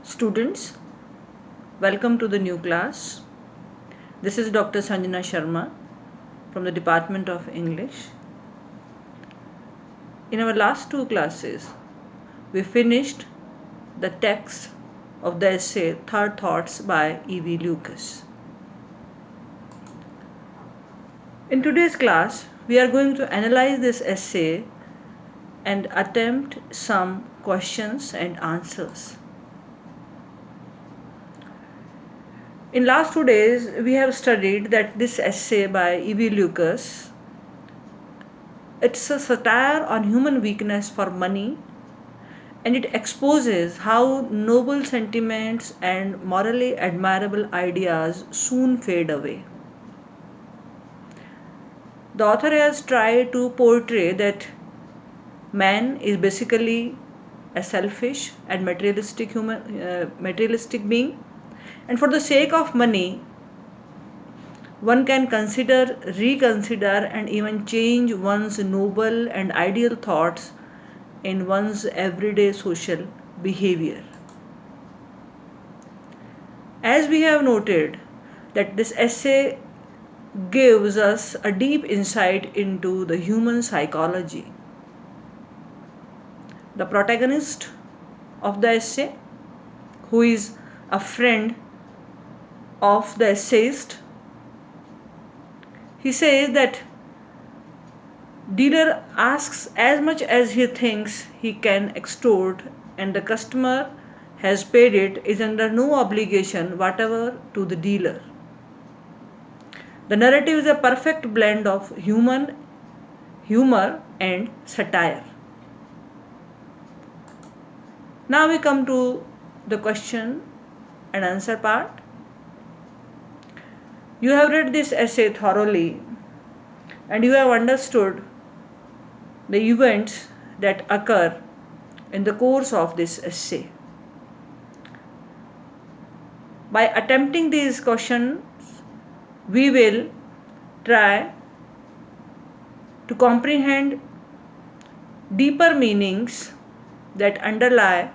Students, welcome to the new class. This is Dr. Sanjana Sharma from the Department of English. In our last two classes, we finished the text of the essay Third Thoughts by E.V. Lucas. In today's class, we are going to analyze this essay and attempt some questions and answers. In last 2 days, we have studied that this essay by E.V. Lucas, it's a satire on human weakness for money, and it exposes how noble sentiments and morally admirable ideas soon fade away. The author has tried to portray that man is basically a selfish and materialistic being, and for the sake of money, one can reconsider, and even change one's noble and ideal thoughts in one's everyday social behavior. As we have noted, that this essay gives us a deep insight into the human psychology. The protagonist of the essay, who is a friend of the essayist, he says that dealer asks as much as he thinks he can extort, and the customer has paid it, is under no obligation whatever to the dealer. The narrative is a perfect blend of humor and satire. Now we come to the question and answer part. You have read this essay thoroughly and you have understood the events that occur in the course of this essay. By attempting these questions, we will try to comprehend deeper meanings that underlie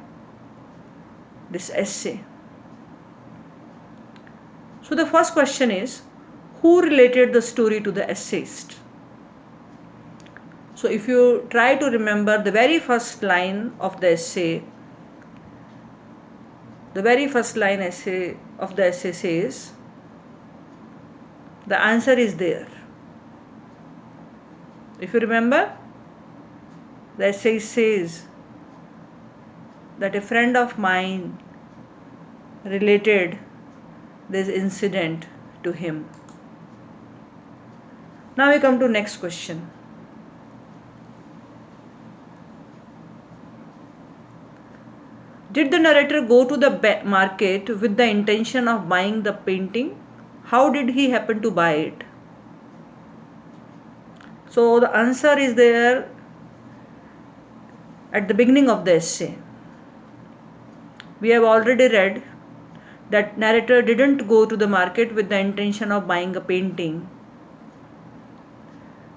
this essay. So the first question is, who related the story to the essayist? So if you try to remember the very first line of the essay, of the essay says, the answer is there. If you remember, the essay says that a friend of mine related this incident to him. Now we come to next question. Did the narrator go to the market with the intention of buying the painting? How did he happen to buy it? So the answer is there at the beginning of the essay. We have already read that narrator didn't go to the market with the intention of buying a painting.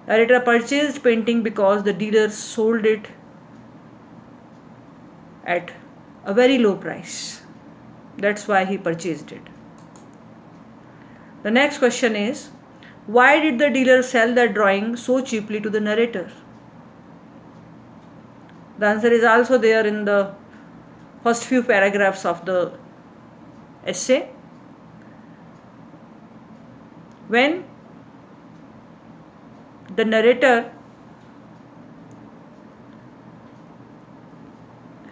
Narrator purchased painting because the dealer sold it at a very low price. That's why he purchased it. The next question is, why did the dealer sell the drawing so cheaply to the narrator? The answer is also there in the first few paragraphs of the essay. When the narrator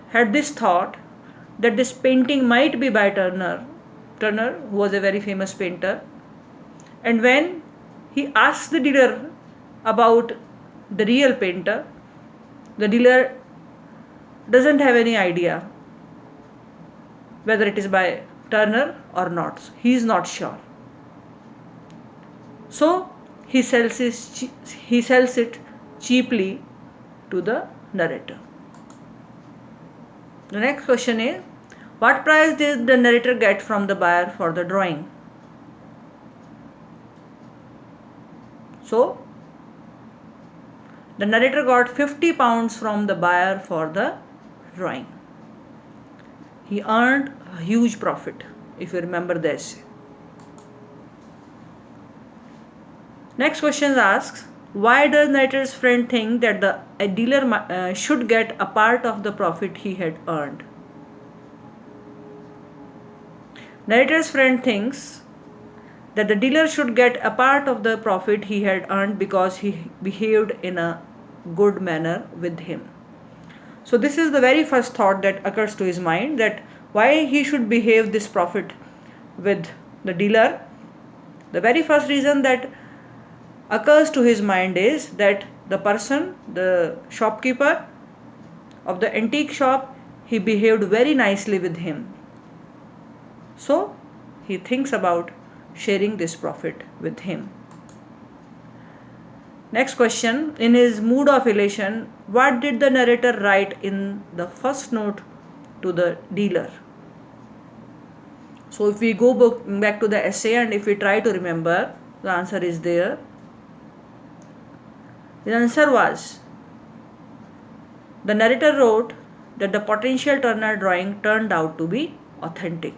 had this thought that this painting might be by Turner, who was a very famous painter, and when he asked the dealer about the real painter, the dealer doesn't have any idea whether it is by Turner or not. He is not sure. So he sells it cheaply to the narrator. The next question is, what price did the narrator get from the buyer for the drawing? So the narrator got £50 from the buyer for the drawing. He earned a huge profit, if you remember the essay. Next question asks, why does narrator's friend think that a dealer should get a part of the profit he had earned? Narrator's friend thinks that the dealer should get a part of the profit he had earned because he behaved in a good manner with him. So this is the very first thought that occurs to his mind, that why he should behave this profit with the dealer. The very first reason that occurs to his mind is that the person, the shopkeeper of the antique shop, he behaved very nicely with him. So he thinks about sharing this profit with him. Next question, in his mood of elation, what did the narrator write in the first note to the dealer? So if we go back to the essay and if we try to remember, the answer is there. The answer was, the narrator wrote that the potential Turner drawing turned out to be authentic.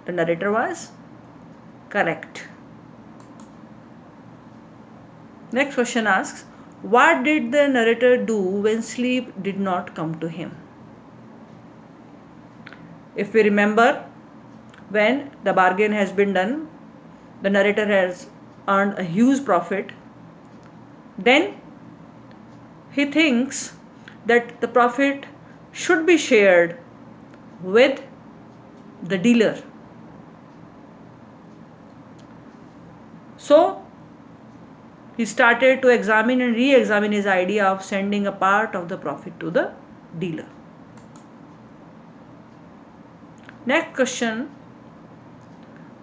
The narrator was correct. Next question asks, what did the narrator do when sleep did not come to him? If we remember, when the bargain has been done, the narrator has earned a huge profit, then he thinks that the profit should be shared with the dealer. So he started to examine and re-examine his idea of sending a part of the profit to the dealer. Next question,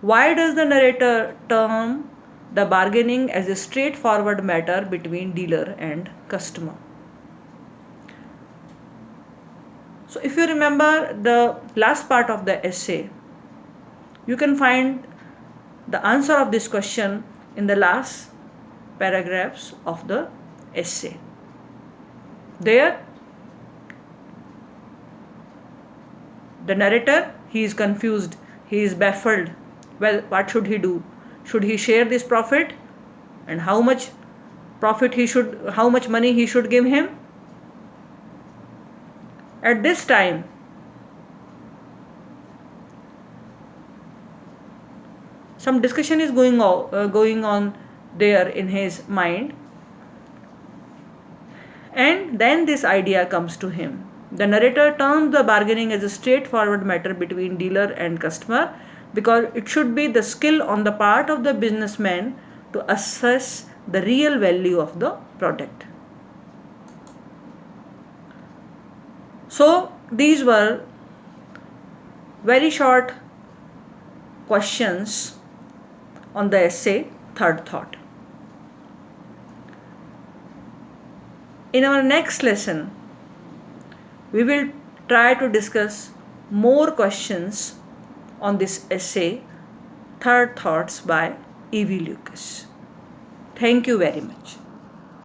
why does the narrator term the bargaining as a straightforward matter between dealer and customer? So if you remember the last part of the essay, you can find the answer of this question in the last paragraphs of the essay. There, the narrator, he is confused, he is baffled. Well, what should he do? Should he share this profit? And how much money he should give him? At this time, some discussion is going on there in his mind, and then this idea comes to him. The narrator terms the bargaining as a straightforward matter between dealer and customer because it should be the skill on the part of the businessman to assess the real value of the product. So these were very short questions on the essay Third Thought. In our next lesson, we will try to discuss more questions on this essay Third Thoughts by E.V. Lucas. Thank you very much.